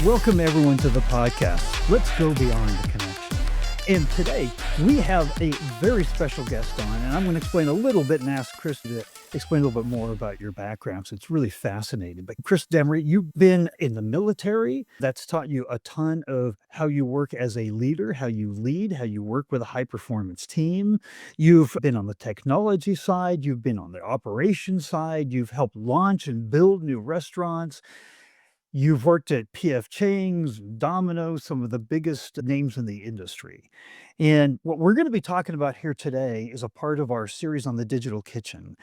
Welcome everyone to the podcast. Let's go beyond the connection. And today we have a very special guest on, and I'm going to explain a little bit and ask Chris to explain a little bit more about your background. So it's really fascinating. But Chris Demery, you've been in the military. That's taught you a ton of how you work as a leader, how you lead, how you work with a high performance team. You've been on the technology side. You've been on the operations side. You've helped launch and build new restaurants. You've worked at P.F. Chang's, Domino's, some of the biggest names in the industry. And what we're going to be talking about here today is a part of our series on the digital kitchen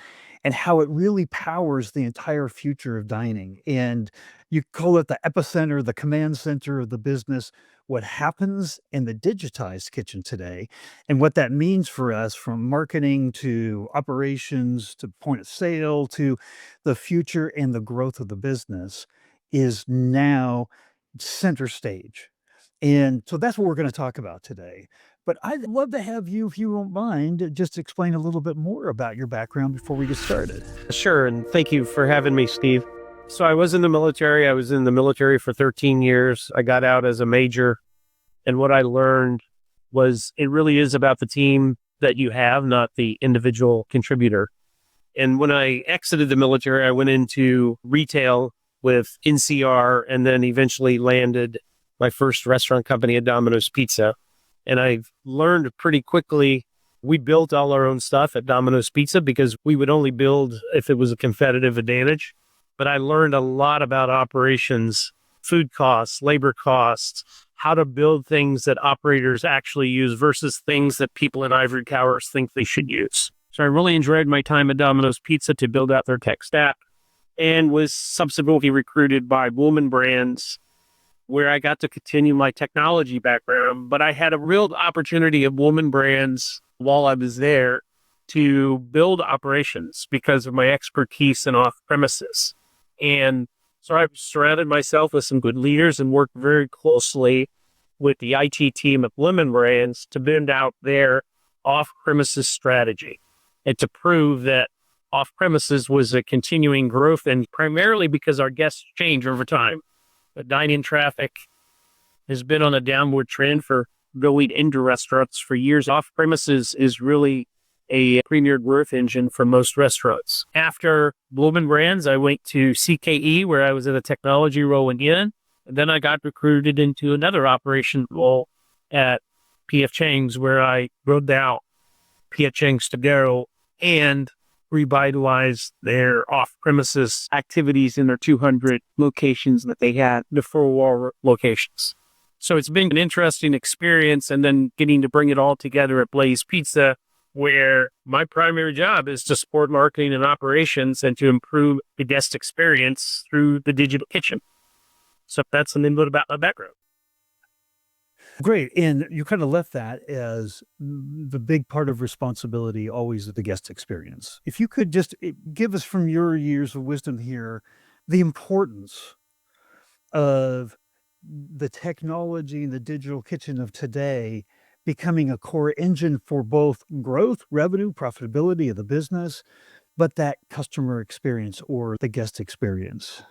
and how it really powers the entire future of dining. And you call it the epicenter, the command center of the business, what happens in the digitized kitchen today, and what that means for us from marketing to operations to point of sale to the future and the growth of the business is now center stage. And so that's what we're going to talk about today. But I'd love to have you, if you don't mind, just explain a little bit more about your background before we get started. Sure, and thank you for having me, Steve. So I was in the military. I was in the military for 13 years. I got out as a major, and what I learned was it really is about the team that you have, not the individual contributor. And when I exited the military, I went into retail with NCR, and then eventually landed my first restaurant company at Domino's Pizza. And I've learned pretty quickly, we built all our own stuff at Domino's Pizza because we would only build if it was a competitive advantage. But I learned a lot about operations, food costs, labor costs, how to build things that operators actually use versus things that people in ivory towers think they should use. So I really enjoyed my time at Domino's Pizza to build out their tech stack, and was subsequently recruited by Woolman Brands, where I got to continue my technology background. But I had a real opportunity at Woolman Brands while I was there to build operations because of my expertise in off-premises. And so I've surrounded myself with some good leaders and worked very closely with the IT team at Woolman Brands to build out their off-premises strategy and to prove that off-premises was a continuing growth, and primarily because our guests change over time. The dine-in traffic has been on a downward trend for going into restaurants for years. Off-premises is really a premier growth engine for most restaurants. After Woolman Brands, I went to CKE, where I was in a technology role again. And then I got recruited into another operation role at P.F. Chang's, where I rolled out P.F. Chang's to go and revitalize their off-premises activities in their 200 locations that they had, the four-wall locations. So it's been an interesting experience, and then getting to bring it all together at Blaze Pizza, where my primary job is to support marketing and operations and to improve the guest experience through the digital kitchen. So that's a little bit about my background. Great. And you kind of left that as the big part of responsibility, always the guest experience. If you could just give us from your years of wisdom here, the importance of the technology and the digital kitchen of today becoming a core engine for both growth, revenue, profitability of the business, but that customer experience or the guest experience.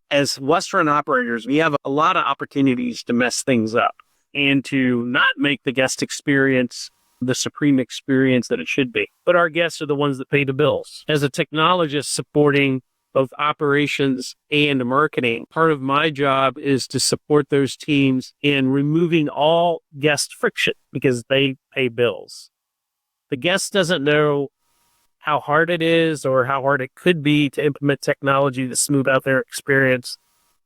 As restaurant operators, we have a lot of opportunities to mess things up and to not make the guest experience the supreme experience that it should be. But our guests are the ones that pay the bills. As a technologist supporting both operations and marketing, part of my job is to support those teams in removing all guest friction because they pay bills. The guest doesn't know how hard it is or how hard it could be to implement technology to smooth out their experience.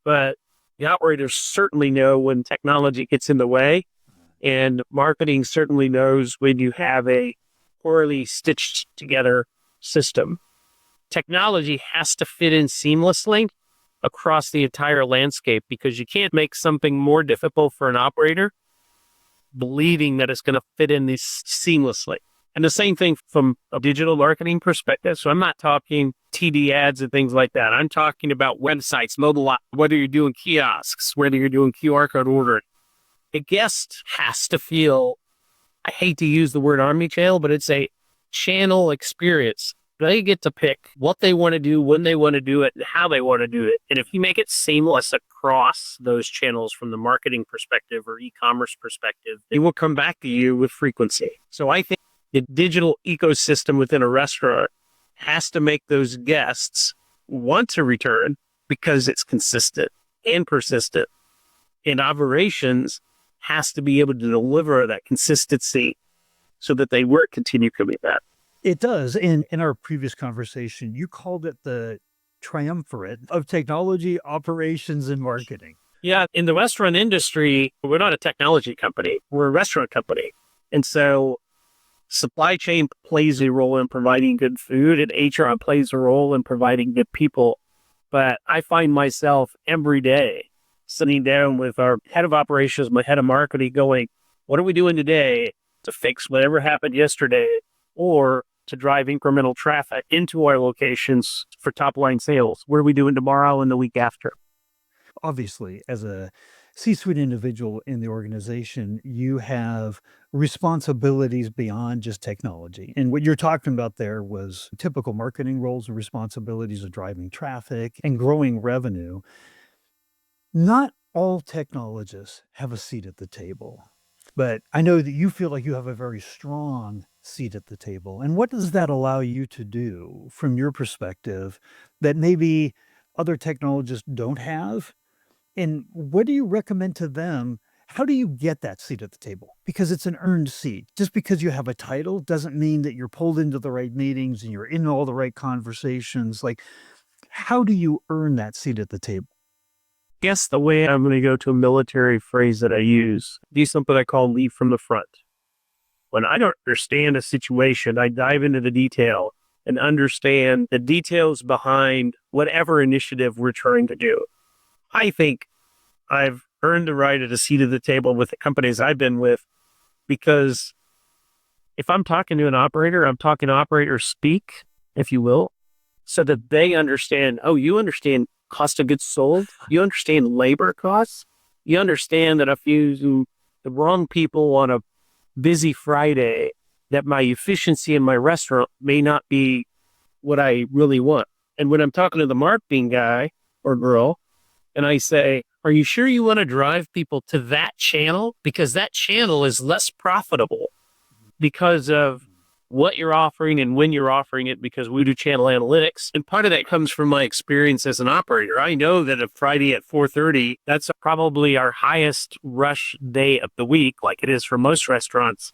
But the operators certainly know when technology gets in the way, and marketing certainly knows when you have a poorly stitched together system. Technology has to fit in seamlessly across the entire landscape because you can't make something more difficult for an operator believing that it's going to fit in this seamlessly. And the same thing from a digital marketing perspective. So I'm not talking TV ads and things like that. I'm talking about websites, mobile, whether you're doing kiosks, whether you're doing QR code ordering. A guest has to feel, I hate to use the word omnichannel, but it's a channel experience They get to pick what they want to do, when they want to do it, and how they want to do it. And if you make it seamless across those channels from the marketing perspective or e-commerce perspective, they will come back to you with frequency. So I think the digital ecosystem within a restaurant has to make those guests want to return because it's consistent and persistent. And operations has to be able to deliver that consistency so that they will continue coming back. It does. In our previous conversation, you called it the triumvirate of technology, operations, and marketing. Yeah, in the restaurant industry, we're not a technology company. We're a restaurant company. And so supply chain plays a role in providing good food, and HR plays a role in providing good people. But I find myself every day sitting down with our head of operations, my head of marketing, going, what are we doing today to fix whatever happened yesterday, or to drive incremental traffic into our locations for top line sales? What are we doing tomorrow and the week after? Obviously, as a C-suite individual in the organization, you have responsibilities beyond just technology. And what you're talking about there was typical marketing roles and responsibilities of driving traffic and growing revenue. Not all technologists have a seat at the table, but I know that you feel like you have a very strong seat at the table. And what does that allow you to do from your perspective that maybe other technologists don't have? And what do you recommend to them? How do you get that seat at the table? Because it's an earned seat. Just because you have a title doesn't mean that you're pulled into the right meetings and you're in all the right conversations. Like, how do you earn that seat at the table? Guess the way I'm going to go to a military phrase that I use, do something I call lead from the front. When I don't understand a situation, I dive into the detail and understand the details behind whatever initiative we're trying to do. I think I've earned the right at a seat at the table with the companies I've been with, because if I'm talking to an operator, I'm talking operator speak, if you will, so that they understand, oh, you understand cost of goods sold, you understand labor costs, you understand that if you do the wrong people on a busy Friday, that my efficiency in my restaurant may not be what I really want. And when I'm talking to the marketing guy or girl, and I say, are you sure you want to drive people to that channel? Because that channel is less profitable because of what you're offering and when you're offering it, because we do channel analytics. And part of that comes from my experience as an operator. I know that a Friday at 4:30, that's probably our highest rush day of the week, like it is for most restaurants.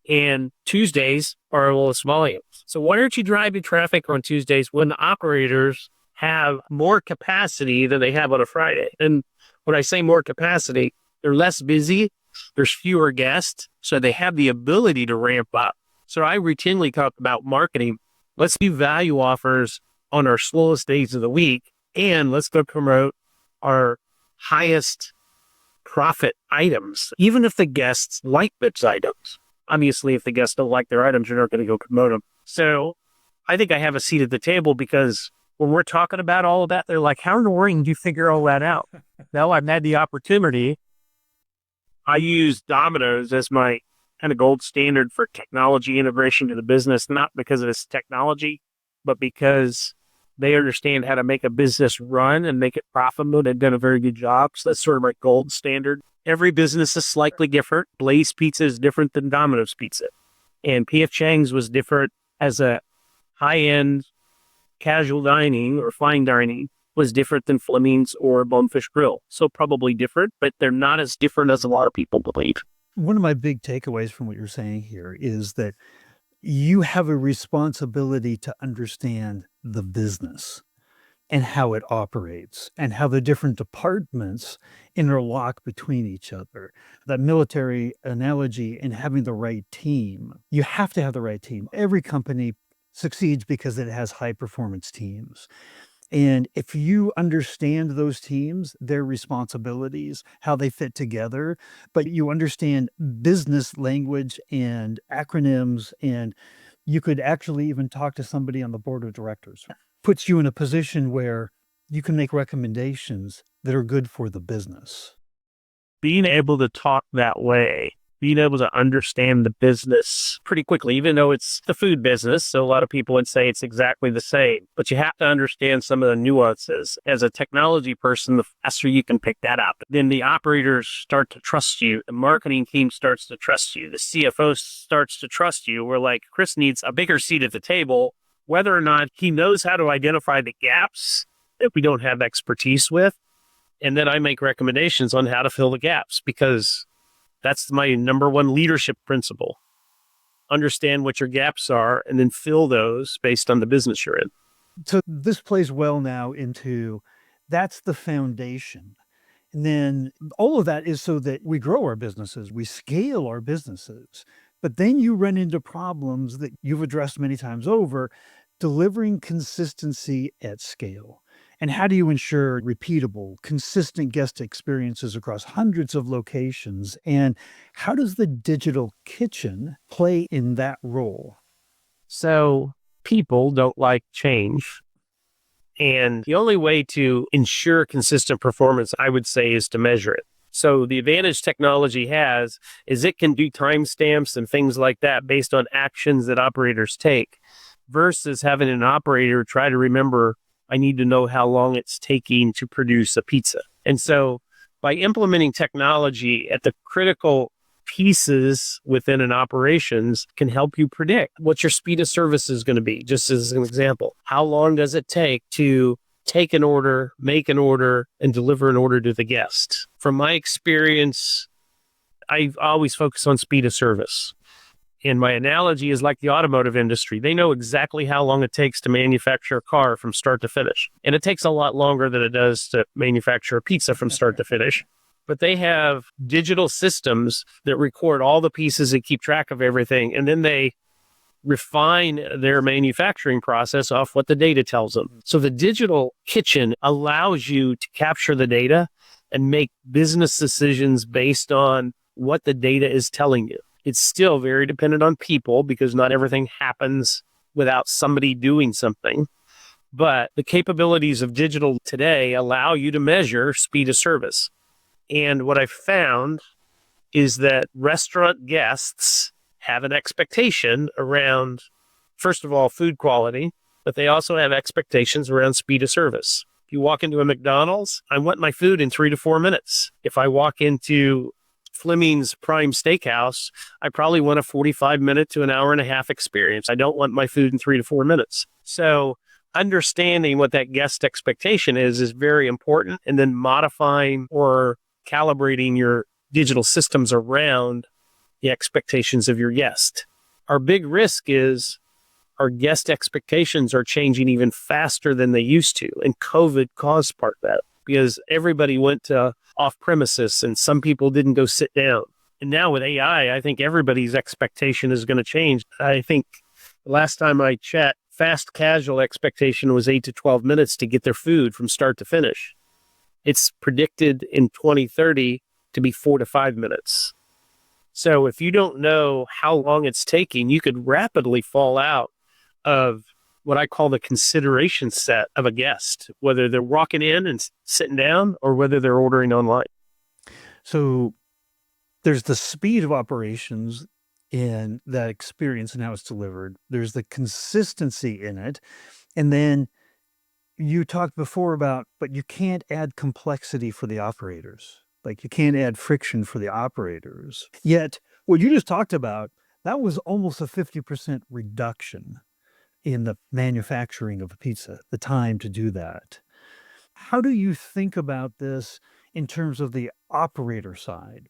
And Tuesdays are our lowest volumes. So why aren't you driving traffic on Tuesdays when the operators have more capacity than they have on a Friday? And when I say more capacity, they're less busy, there's fewer guests, so they have the ability to ramp up. So I routinely talk about marketing. Let's do value offers on our slowest days of the week, and let's go promote our highest profit items, even if the guests like those items. Obviously, if the guests don't like their items, you're not going to go promote them. So I think I have a seat at the table, because when we're talking about all of that, they're like, how in the world do you figure all that out? Now I've had the opportunity. I use Domino's as my kind of gold standard for technology integration to the business, not because of its technology, but because they understand how to make a business run and make it profitable. They've done a very good job. So that's sort of my gold standard. Every business is slightly different. Blaze Pizza is different than Domino's Pizza. And P.F. Chang's was different as a high-end casual dining or fine dining, was different than Fleming's or Bonefish Grill. So probably different, but they're not as different as a lot of people believe. One of my big takeaways from what you're saying here is that you have a responsibility to understand the business and how it operates and how the different departments interlock between each other. That military analogy and having the right team, you have to have the right team. Every company succeeds because it has high performance teams. And if you understand those teams, their responsibilities, how they fit together, but you understand business language and acronyms, and you could actually even talk to somebody on the board of directors, puts you in a position where you can make recommendations that are good for the business. Being able to talk that way being able to understand the business pretty quickly, even though it's the food business. So a lot of people would say it's exactly the same, but you have to understand some of the nuances. As a technology person, the faster you can pick that up, then the operators start to trust you. The marketing team starts to trust you. The CFO starts to trust you. We're like, Chris needs a bigger seat at the table, whether or not he knows how to identify the gaps that we don't have expertise with. And then I make recommendations on how to fill the gaps, because that's my number one leadership principle. Understand what your gaps are and then fill those based on the business you're in. So this plays well now into that's the foundation. And then all of that is so that we grow our businesses, we scale our businesses. But then you run into problems that you've addressed many times over, delivering consistency at scale. And how do you ensure repeatable, consistent guest experiences across hundreds of locations? And how does the digital kitchen play in that role? So people don't like change. And the only way to ensure consistent performance, I would say, is to measure it. So the advantage technology has is it can do timestamps and things like that based on actions that operators take, versus having an operator try to remember, I need to know how long it's taking to produce a pizza. And so by implementing technology at the critical pieces within an operations can help you predict what your speed of service is going to be. Just as an example, how long does it take to take an order, make an order, and deliver an order to the guest? From my experience, I always focus on speed of service. And my analogy is like the automotive industry. They know exactly how long it takes to manufacture a car from start to finish. And it takes a lot longer than it does to manufacture a pizza from start to finish. But they have digital systems that record all the pieces and keep track of everything. And then they refine their manufacturing process off what the data tells them. So the digital kitchen allows you to capture the data and make business decisions based on what the data is telling you. It's still very dependent on people, because not everything happens without somebody doing something. But the capabilities of digital today allow you to measure speed of service. And what I found is that restaurant guests have an expectation around, first of all, food quality, but they also have expectations around speed of service. If you walk into a McDonald's, I want my food in 3 to 4 minutes. If I walk into Fleming's Prime Steakhouse, I probably want a 45-minute to an hour and a half experience. I don't want my food in 3 to 4 minutes. So understanding what that guest expectation is very important, and then modifying or calibrating your digital systems around the expectations of your guest. Our big risk is our guest expectations are changing even faster than they used to. And COVID caused part of that, because everybody went to off premises and some people didn't go sit down. And now with AI, I think everybody's expectation is going to change. I think the last time I checked, fast casual expectation was 8 to 12 minutes to get their food from start to finish. It's predicted in 2030 to be 4 to 5 minutes. So if you don't know how long it's taking, you could rapidly fall out of what I call the consideration set of a guest, whether they're walking in and sitting down or whether they're ordering online. So there's the speed of operations in that experience and how it's delivered. There's the consistency in it. And then you talked before about, but you can't add complexity for the operators. Like you can't add friction for the operators. Yet what you just talked about, that was almost a 50% reduction in the manufacturing of a pizza, the time to do that. How do you think about this in terms of the operator side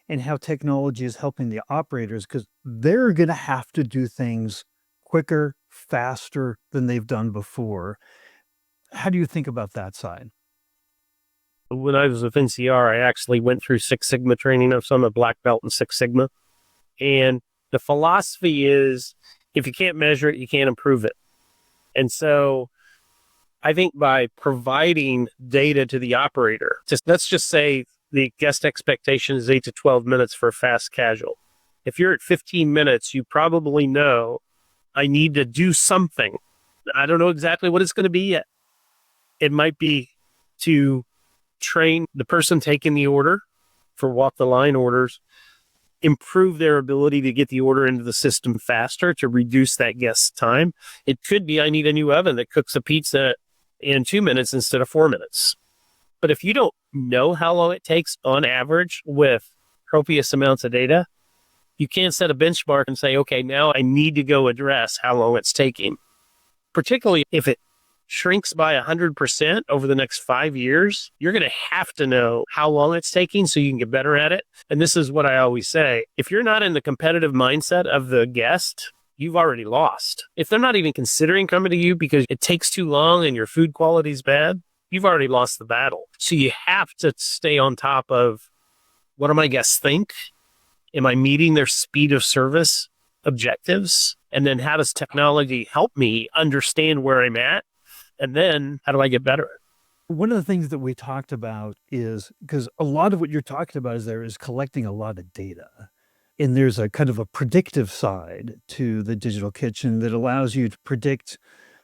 and how technology is helping the operators? Because they're going to have to do things quicker, faster than they've done before. How do you think about that side? When I was with NCR, I actually went through Six Sigma training. So I'm a black belt in Six Sigma. And the philosophy is, if you can't measure it, you can't improve it. And so I think by providing data to the operator, let's just say the guest expectation is 8 to 12 minutes for a fast casual. If you're at 15 minutes, you probably know I need to do something. I don't know exactly what it's going to be yet. It might be to train the person taking the order for walk the line orders improve their ability to get the order into the system faster to reduce that guest time. It could be, I need a new oven that cooks a pizza in 2 minutes instead of 4 minutes. But if you don't know how long it takes on average with copious amounts of data, you can't set a benchmark and say, okay, now I need to go address how long it's taking. Particularly if it shrinks by 100% over the next 5 years, you're going to have to know how long it's taking so you can get better at it. And this is what I always say. If you're not in the competitive mindset of the guest, you've already lost. If they're not even considering coming to you because it takes too long and your food quality is bad, you've already lost the battle. So you have to stay on top of, what do my guests think? Am I meeting their speed of service objectives? And then how does technology help me understand where I'm at? And then how do I get better? One of the things that we talked about is, because a lot of what you're talking about is collecting a lot of data. And there's a kind of a predictive side to the digital kitchen that allows you to predict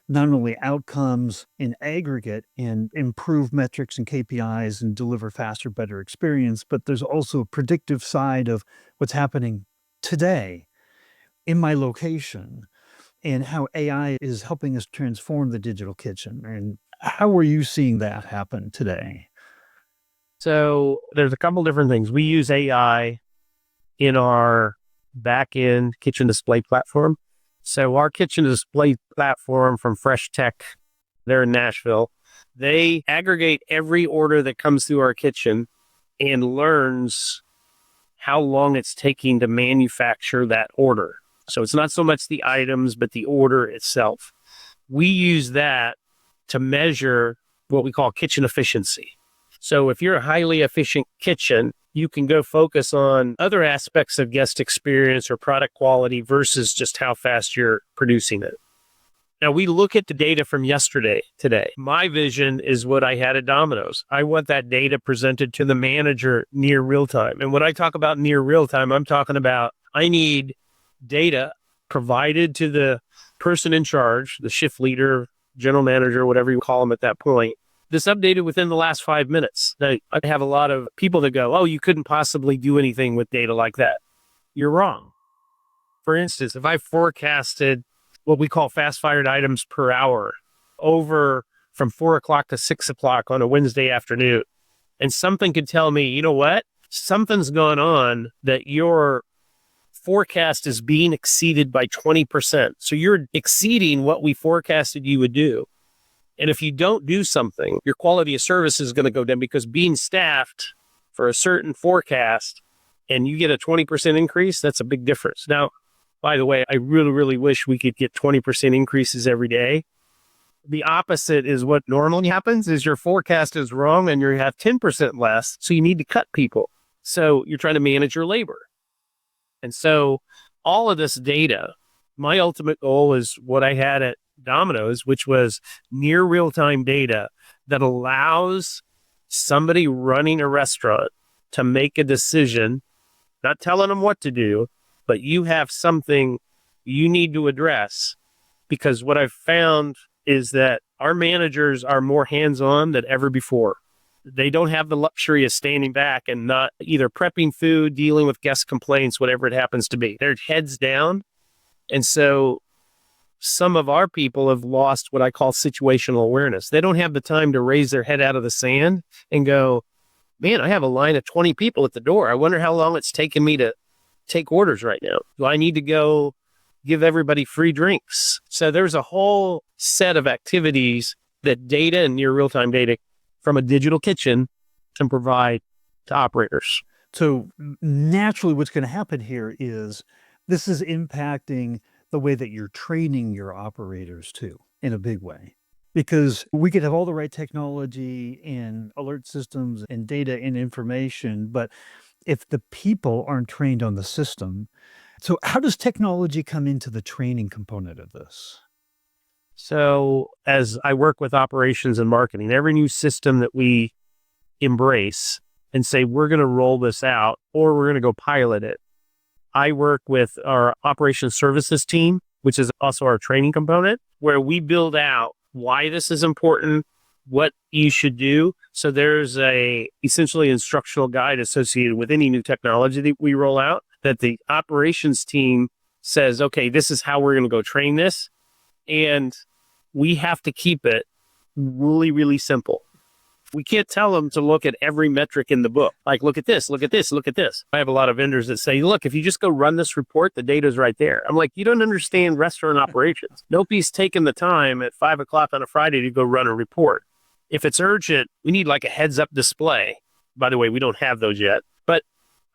not only outcomes in aggregate and improve metrics and KPIs and deliver faster, better experience, but there's also a predictive side of what's happening today in my location and how AI is helping us transform the digital kitchen. And how are you seeing that happen today? So there's a couple different things. We use AI in our back-end kitchen display platform. So our kitchen display platform from Fresh Tech, they're in Nashville, they aggregate every order that comes through our kitchen and learns how long it's taking to manufacture that order. So it's not so much the items, but the order itself. We use that to measure what we call kitchen efficiency. So if you're a highly efficient kitchen, you can go focus on other aspects of guest experience or product quality versus just how fast you're producing it. Now, we look at the data from yesterday, today. My vision is what I had at Domino's. I want that data presented to the manager near real time. And when I talk about near real time, I'm talking about I need data provided to the person in charge, the shift leader, general manager, whatever you call them at that point. This updated within the last 5 minutes. Now, I have a lot of people that go, oh, you couldn't possibly do anything with data like that. You're wrong. For instance, if I forecasted what we call fast-fired items per hour over from 4 o'clock to 6 o'clock on a Wednesday afternoon, and something could tell me, you know what? Something's going on that your forecast is being exceeded by 20%. So you're exceeding what we forecasted you would do. And if you don't do something, your quality of service is going to go down because being staffed for a certain forecast and you get a 20% increase, that's a big difference. Now, by the way, I really, really wish we could get 20% increases every day. The opposite is what normally happens is your forecast is wrong and you have 10% less. So you need to cut people. So you're trying to manage your labor. And so all of this data, my ultimate goal is what I had at Domino's, which was near real-time data that allows somebody running a restaurant to make a decision, not telling them what to do, but you have something you need to address. Because what I've found is that our managers are more hands-on than ever before. They don't have the luxury of standing back and not either prepping food, dealing with guest complaints, whatever it happens to be. They're heads down. And so some of our people have lost what I call situational awareness. They don't have the time to raise their head out of the sand and go, man, I have a line of 20 people at the door. I wonder how long it's taken me to take orders right now. Do I need to go give everybody free drinks? So there's a whole set of activities that data and near real-time data from a digital kitchen can provide to operators. So naturally what's going to happen here is this is impacting the way that you're training your operators too, in a big way. Because we could have all the right technology and alert systems and data and information, but if the people aren't trained on the system, so how does technology come into the training component of this? So as I work with operations and marketing, every new system that we embrace and say, we're going to roll this out or we're going to go pilot it, I work with our operations services team, which is also our training component, where we build out why this is important, what you should do. So there's essentially instructional guide associated with any new technology that we roll out that the operations team says, okay, this is how we're going to go train this. And we have to keep it really, really simple. We can't tell them to look at every metric in the book. Like, look at this, look at this, look at this. I have a lot of vendors that say, look, if you just go run this report, the data's right there. I'm like, you don't understand restaurant operations. Nobody's taking the time at 5:00 on a Friday to go run a report. If it's urgent, we need like a heads up display. By the way, we don't have those yet. But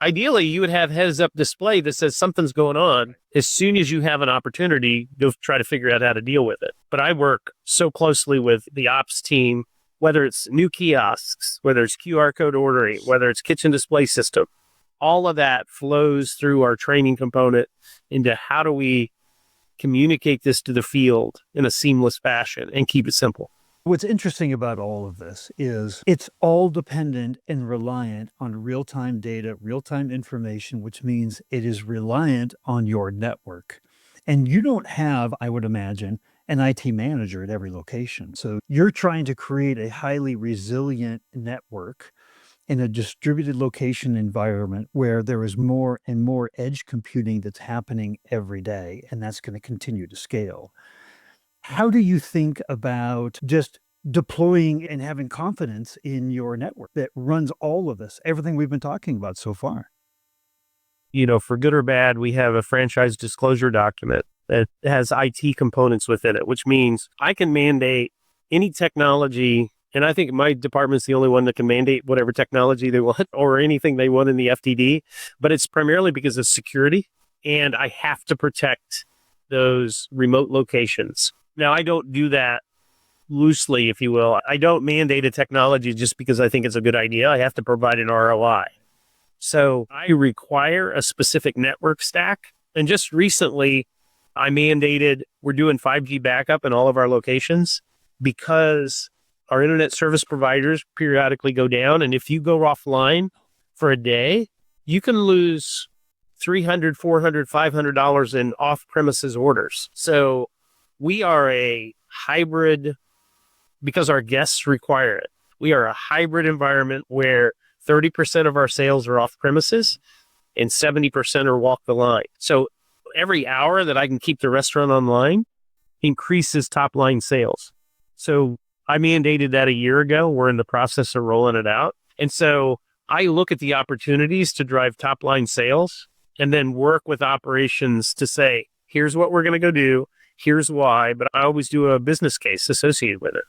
ideally, you would have heads up display that says something's going on. As soon as you have an opportunity, go try to figure out how to deal with it. But I work so closely with the ops team, whether it's new kiosks, whether it's QR code ordering, whether it's kitchen display system, all of that flows through our training component into how do we communicate this to the field in a seamless fashion and keep it simple. What's interesting about all of this is it's all dependent and reliant on real-time data, real-time information, which means it is reliant on your network. And you don't have, I would imagine, an IT manager at every location. So you're trying to create a highly resilient network in a distributed location environment where there is more and more edge computing that's happening every day, and that's going to continue to scale. How do you think about just deploying and having confidence in your network that runs all of this, everything we've been talking about so far? You know, for good or bad, we have a franchise disclosure document that has IT components within it, which means I can mandate any technology. And I think my department's the only one that can mandate whatever technology they want or anything they want in the FTD. But it's primarily because of security. And I have to protect those remote locations. Now, I don't do that loosely, if you will. I don't mandate a technology just because I think it's a good idea. I have to provide an ROI. So I require a specific network stack. And just recently, I mandated we're doing 5G backup in all of our locations because our internet service providers periodically go down. And if you go offline for a day, you can lose $300, $400, $500 in off-premises orders. So we are a hybrid because our guests require it. We are a hybrid environment where 30% of our sales are off-premises and 70% are walk the line. So every hour that I can keep the restaurant online increases top line sales. So I mandated that a year ago. We're in the process of rolling it out. And so I look at the opportunities to drive top line sales and then work with operations to say, here's what we're going to go do. Here's why. But I always do a business case associated with it.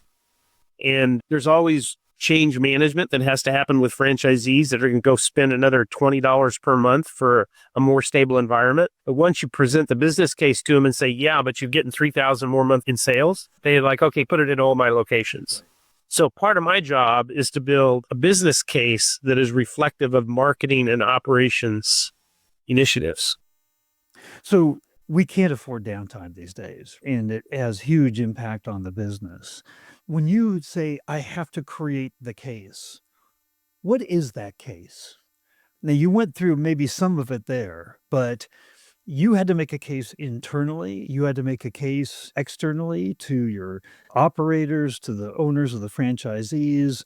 And there's always change management that has to happen with franchisees that are going to go spend another $20 per month for a more stable environment. But once you present the business case to them and say, yeah, but you're getting 3,000 more a month in sales, they're like, okay, put it in all my locations. So part of my job is to build a business case that is reflective of marketing and operations initiatives. So we can't afford downtime these days, and it has huge impact on the business. When you say, I have to create the case, what is that case? Now, you went through maybe some of it there, but you had to make a case internally. You had to make a case externally to your operators, to the owners of the franchisees,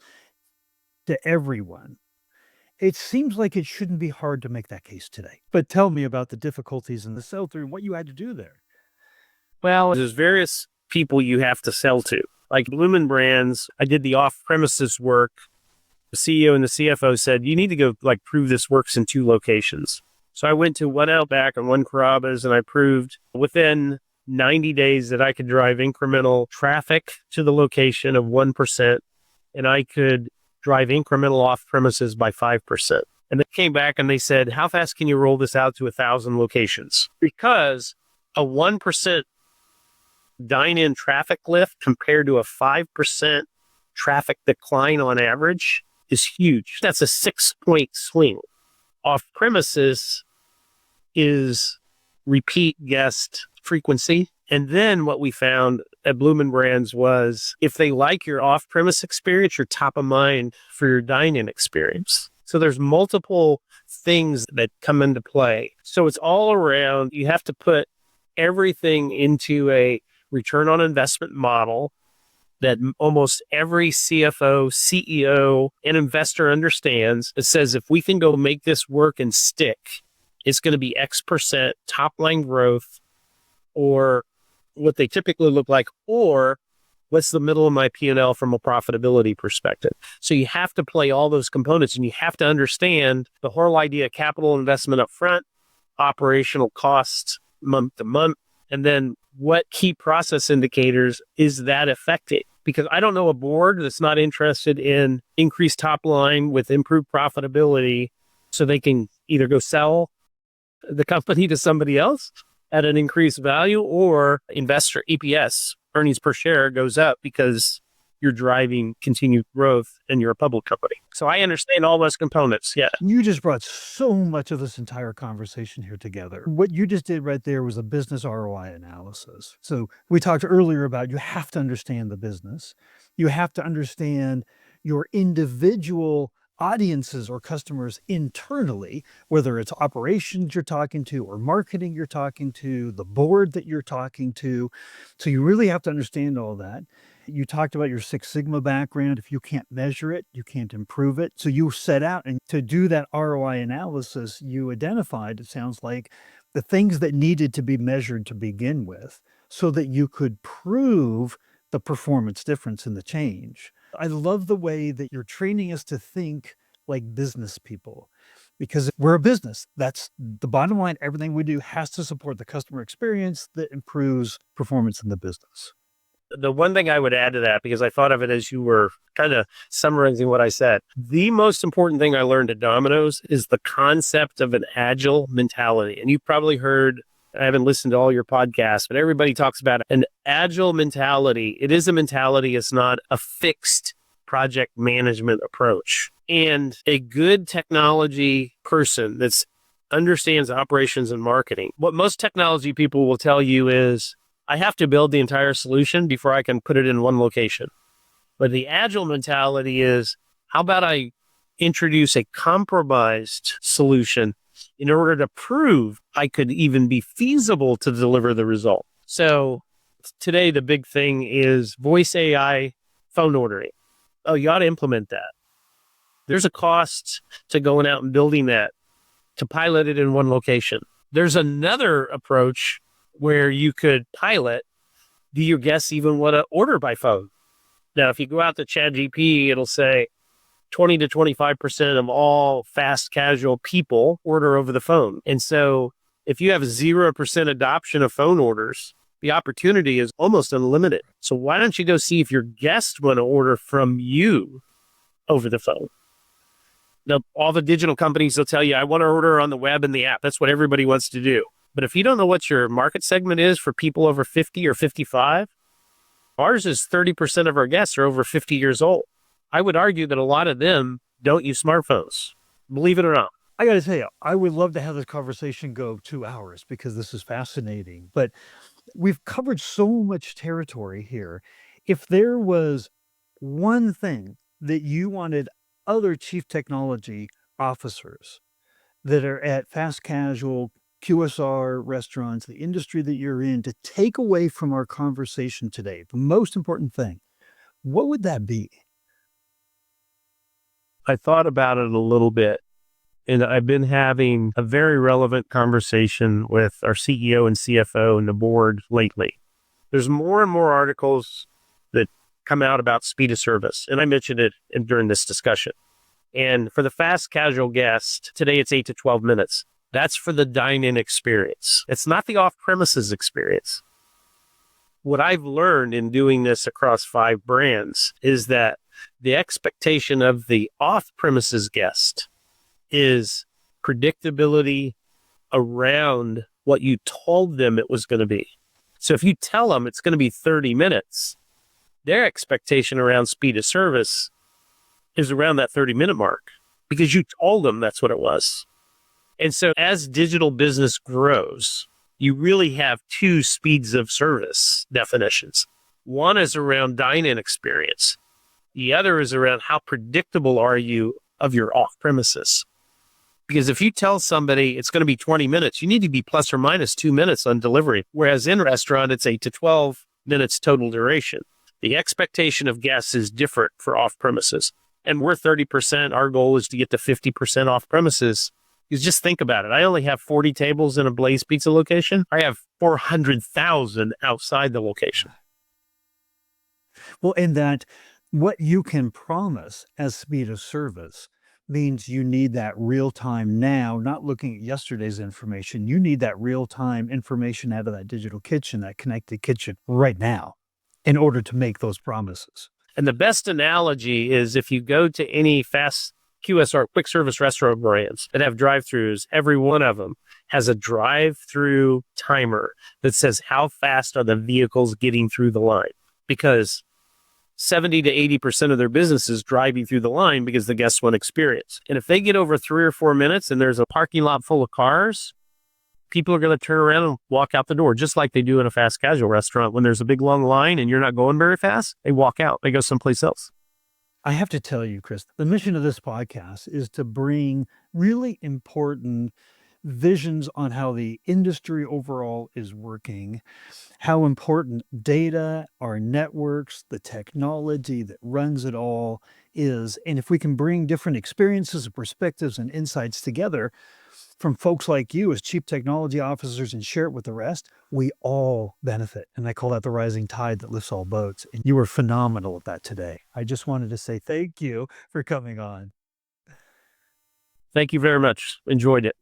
to everyone. It seems like it shouldn't be hard to make that case today. But tell me about the difficulties in the sell-through and what you had to do there. Well, there's various people you have to sell to. Like Bloomin' Brands, I did the off-premises work. The CEO and the CFO said, you need to go prove this works in 2 locations. So I went to one Outback and one Carrabba's, and I proved within 90 days that I could drive incremental traffic to the location of 1%, and I could drive incremental off-premises by 5%. And they came back and they said, how fast can you roll this out to 1,000 locations? Because a 1% dine-in traffic lift compared to a 5% traffic decline on average is huge. That's a 6-point swing. Off-premises is repeat guest frequency. And then what we found at Bloomin' Brands was if they like your off-premise experience, you're top of mind for your dine-in experience. So there's multiple things that come into play. So it's all around, you have to put everything into a return on investment model that almost every CFO, CEO, and investor understands. It says, if we can go make this work and stick it's going to be X% top line growth, or what they typically look like, or what's the middle of my P&L from a profitability perspective. So you have to play all those components, and you have to understand the whole idea of capital investment up front, operational costs month to month, and then what key process indicators is that affecting? Because I don't know a board that's not interested in increased top line with improved profitability so they can either go sell the company to somebody else at an increased value, or investor EPS, earnings per share, goes up because you're driving continued growth and you're a public company. So I understand all those components. Yeah. You just brought so much of this entire conversation here together. What you just did right there was a business ROI analysis. So we talked earlier about you have to understand the business. You have to understand your individual audiences or customers internally, whether it's operations you're talking to or marketing you're talking to, the board that you're talking to. So you really have to understand all that. You talked about your Six Sigma background. If you can't measure it, you can't improve it. So you set out, and to do that ROI analysis, you identified, it sounds like, the things that needed to be measured to begin with so that you could prove the performance difference in the change. I love the way that you're training us to think like business people, because we're a business. That's the bottom line. Everything we do has to support the customer experience that improves performance in the business. The one thing I would add to that, because I thought of it as you were kind of summarizing what I said, the most important thing I learned at Domino's is the concept of an agile mentality. And you've probably heard, I haven't listened to all your podcasts, but everybody talks about an agile mentality. It is a mentality. It's not a fixed project management approach. And a good technology person that understands operations and marketing, what most technology people will tell you is, I have to build the entire solution before I can put it in one location. But the agile mentality is, how about I introduce a compromised solution in order to prove I could even be feasible to deliver the result? So today, the big thing is voice AI phone ordering. Oh, you ought to implement that. There's a cost to going out and building that, to pilot it in one location. There's another approach where you could pilot, do your guests even want to order by phone? Now, if you go out to ChatGPT, it'll say 20 to 25% of all fast casual people order over the phone. And so if you have 0% adoption of phone orders, the opportunity is almost unlimited. So why don't you go see if your guests want to order from you over the phone? Now, all the digital companies will tell you, I want to order on the web and the app. That's what everybody wants to do. But if you don't know what your market segment is for people over 50 or 55, ours is 30% of our guests are over 50 years old. I would argue that a lot of them don't use smartphones, believe it or not. I got to tell you, I would love to have this conversation go 2 hours because this is fascinating. But we've covered so much territory here. If there was one thing that you wanted other chief technology officers that are at fast casual, QSR restaurants, the industry that you're in, to take away from our conversation today, the most important thing, what would that be? I thought about it a little bit, and I've been having a very relevant conversation with our CEO and CFO and the board lately. There's more and more articles that come out about speed of service, and I mentioned it during this discussion. And for the fast casual guest, today it's 8 to 12 minutes. That's for the dine-in experience. It's not the off-premises experience. What I've learned in doing this across 5 brands is that the expectation of the off-premises guest is predictability around what you told them it was going to be. So if you tell them it's going to be 30 minutes, their expectation around speed of service is around that 30-minute mark because you told them that's what it was. And so as digital business grows, you really have 2 speeds of service definitions. One is around dine-in experience. The other is around how predictable are you of your off-premises. Because if you tell somebody it's going to be 20 minutes, you need to be plus or minus 2 minutes on delivery. Whereas in restaurant, it's 8 to 12 minutes total duration. The expectation of guests is different for off-premises. And we're 30%. Our goal is to get to 50% off-premises. Because just think about it. I only have 40 tables in a Blaze Pizza location. I have 400,000 outside the location. Well, in that what you can promise as speed of service means you need that real time now, not looking at yesterday's information. You need that real time information out of that digital kitchen, that connected kitchen right now in order to make those promises. And the best analogy is if you go to any fast QSR, quick service restaurant brands that have drive-throughs, every one of them has a drive-through timer that says how fast are the vehicles getting through the line. Because 70 to 80% of their business is driving through the line because the guests want experience. And if they get over 3 or 4 minutes and there's a parking lot full of cars, people are going to turn around and walk out the door, just like they do in a fast casual restaurant. When there's a big long line and you're not going very fast, they walk out. They go someplace else. I have to tell you, Chris, the mission of this podcast is to bring really important visions on how the industry overall is working, how important data, our networks, the technology that runs it all is. And if we can bring different experiences and perspectives and insights together from folks like you as chief technology officers and share it with the rest, we all benefit. And I call that the rising tide that lifts all boats. And you were phenomenal at that today. I just wanted to say thank you for coming on. Thank you very much. Enjoyed it.